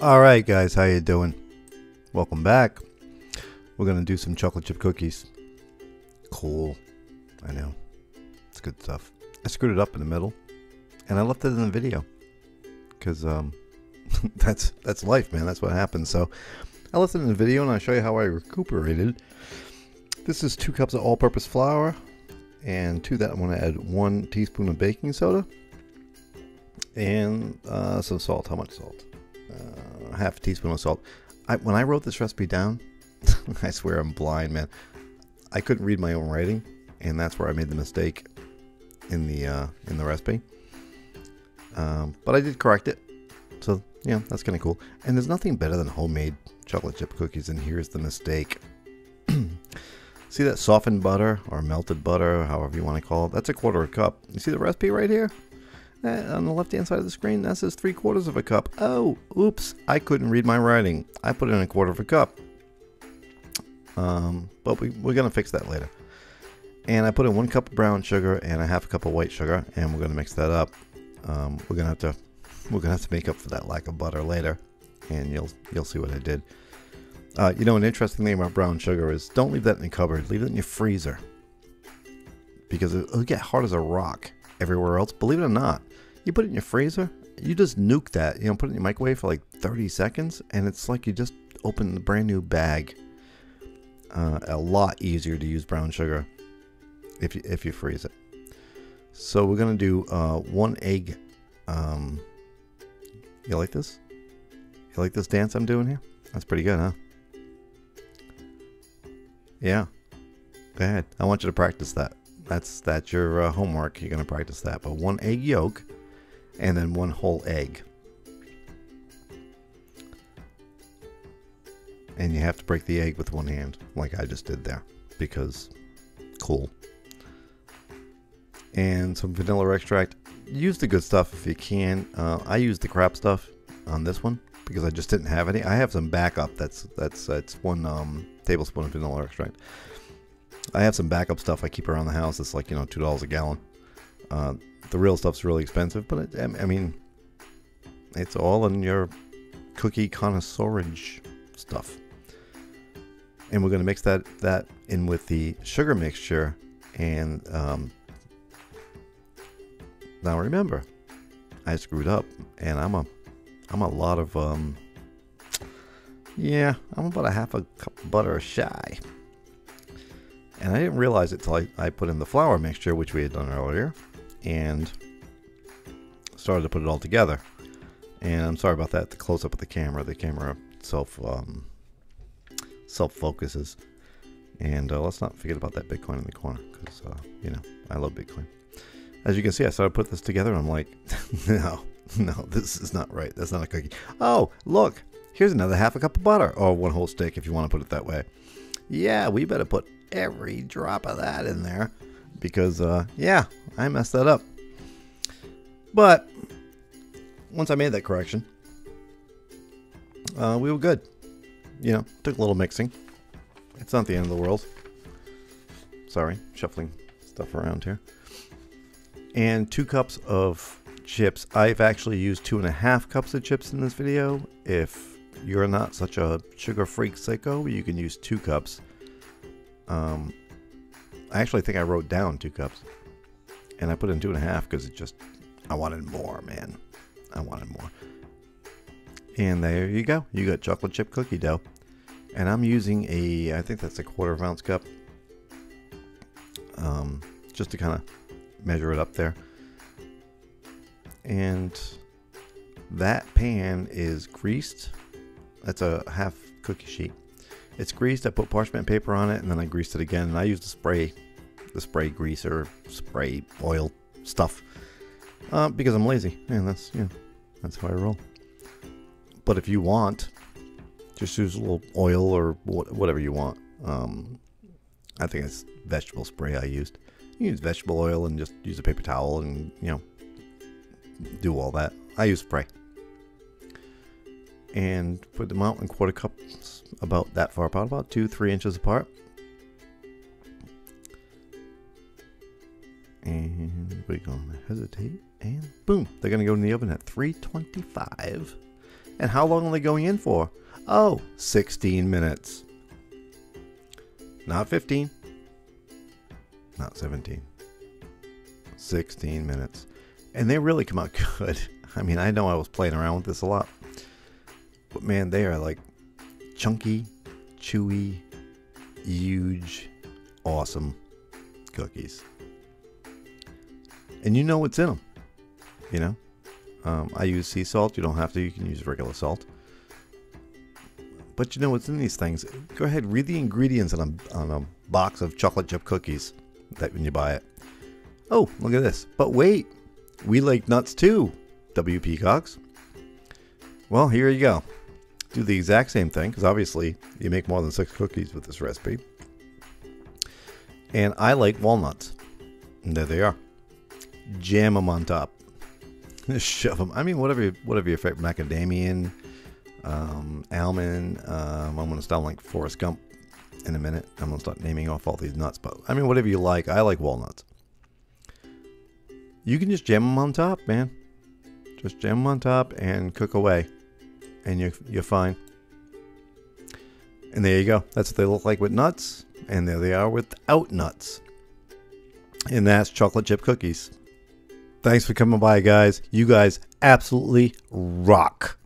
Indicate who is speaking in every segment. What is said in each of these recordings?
Speaker 1: All right, guys, how you doing? Welcome back. We're gonna do some chocolate chip cookies. Cool. I know. It's good stuff. I screwed it up in the middle, and I left it in the video because that's life, man. That's what happens. So I left it in the video, and I'll show you how I recuperated. This is 2 cups of all-purpose flour, and to that I'm going to add 1 teaspoon of baking soda and some salt. How much salt? Half a teaspoon of salt. When I wrote this recipe down, I swear I'm blind, man. I couldn't read my own writing, and that's where I made the mistake in the recipe. But I did correct it, so yeah, that's kind of cool. And there's nothing better than homemade chocolate chip cookies. And here's the mistake. See that softened butter or melted butter, however you want to call it? That's a 1/4 cup. You see the recipe right here? On the left hand side of the screen, that says 3/4 of a cup. Oh, oops, I couldn't read my writing. I put in a 1/4 cup. But we're going to fix that later. And I put in 1 cup of brown sugar and a 1/2 cup of white sugar, and we're going to mix that up. We're gonna have to make up for that lack of butter later, and you'll see what I did. You know, an interesting thing about brown sugar is don't leave that in the cupboard. Leave it in your freezer, because it'll get hard as a rock everywhere else. Believe it or not, you put it in your freezer, you just nuke that. You know, put it in your microwave for like 30 seconds, and it's like you just opened a brand new bag. A lot easier to use brown sugar if you freeze it. So we're gonna do 1 egg. You like this? You like this dance I'm doing here? That's pretty good, huh? Yeah. Go ahead. I want you to practice that. That's your homework. You're gonna practice that. But 1 egg yolk, and then 1 whole egg. And you have to break the egg with 1 hand, like I just did there, because cool. And some vanilla extract. Use the good stuff if you can. I used the crap stuff on this one because I just didn't have any. I have some backup. That's 1 tablespoon of vanilla extract. I have some backup stuff I keep around the house. It's like, you know, $2 a gallon. The real stuff's really expensive, but I mean, it's all in your cookie connoisseurage stuff. And we're going to mix that in with the sugar mixture. And now remember, I screwed up, and I'm a lot of yeah, I'm about a 1/2 cup of butter shy. And I didn't realize it till I put in the flour mixture, which we had done earlier, and started to put it all together. And I'm sorry about that. The close up of the camera self focuses. And let's not forget about that Bitcoin in the corner, because you know, I love Bitcoin. As you can see, I started to put this together, and I'm like, no, this is not right. That's not a cookie. Oh, look, here's another 1/2 cup of butter, or 1 whole stick if you want to put it that way. Yeah, we better put every drop of that in there, because yeah, I messed that up. But once I made that correction, we were good. You know, took a little mixing. It's not the end of the world. Sorry, shuffling stuff around here. And 2 cups of chips. I've actually used 2.5 cups of chips in this video. If you're not such a sugar freak sicko, you can use 2 cups. I actually think I wrote down 2 cups, and I put in 2.5 because I wanted more, man. I wanted more. And there you go. You got chocolate chip cookie dough. And I'm using I think that's a 1/4 ounce cup, just to kind of measure it up there. And that pan is greased. That's a 1/2 cookie sheet. It's greased. I put parchment paper on it, and then I greased it again. And I used the spray greaser, spray oil stuff, because I'm lazy. And that's how I roll. But if you want, just use a little oil or whatever you want. I think it's vegetable spray I used. You use vegetable oil and just use a paper towel and, you know, do all that. I use spray. And put them out in 1/4 cups, about that far apart, about 2-3 inches apart. And we're going to hesitate, and boom, they're going to go in the oven at 325. And how long are they going in for? Oh, 16 minutes. Not 15. Not 17. 16 minutes. And they really come out good. I mean, I know I was playing around with this a lot. But man, they are like chunky, chewy, huge, awesome cookies. And you know what's in them. You know? I use sea salt. You don't have to. You can use regular salt. But you know what's in these things. Go ahead, read the ingredients on a box of chocolate chip cookies that when you buy it. Oh, look at this. But wait, we like nuts too, W.P.Cox. Well, here you go. Do the exact same thing, because obviously you make more than 6 cookies with this recipe. And I like walnuts. And there they are. Jam them on top. Shove them. I mean, whatever your favorite, macadamia, almond. I'm going to sound like Forrest Gump in a minute. I'm going to start naming off all these nuts. But I mean, whatever you like. I like walnuts. You can just jam them on top, man. Just jam them on top and cook away. And you're fine. And there you go. That's what they look like with nuts. And there they are without nuts. And that's chocolate chip cookies. Thanks for coming by, guys. You guys absolutely rock.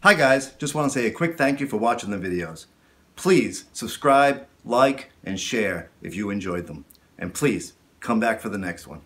Speaker 1: Hi, guys. Just want to say a quick thank you for watching the videos. Please subscribe, like, and share if you enjoyed them. And please come back for the next one.